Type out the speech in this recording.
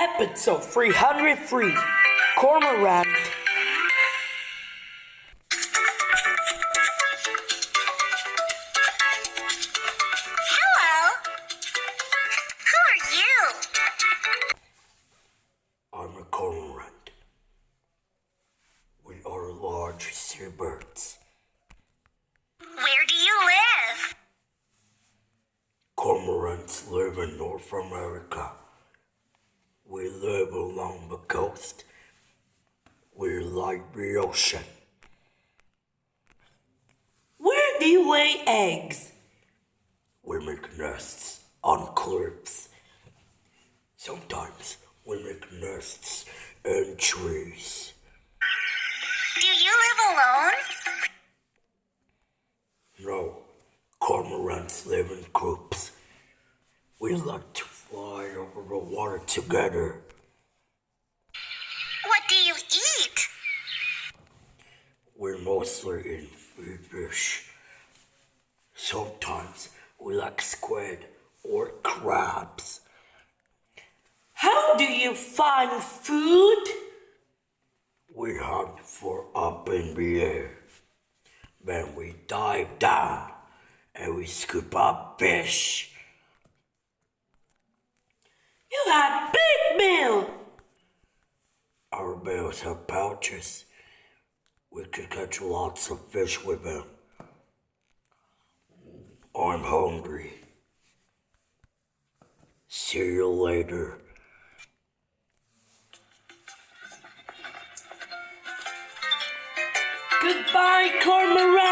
Episode 303, Cormorant. Hello. Who are you? I'm a cormorant. We are large seabirds. Where do you live? Cormorants live in North America. We live along the coast. We like the ocean. Where do you lay eggs? We make nests on cliffs. Sometimes we make nests in trees. Do you live alone? No, cormorants live in groups. We like to fly over the water together. What do you eat? We mostly eat fish. Sometimes we like squid or crabs. How do you find food? We hunt for up in the air. Then we dive down and we scoop up fish. You have big bill. Our bills have pouches. We could catch lots of fish with them. I'm hungry. See you later. Goodbye, Cormorant.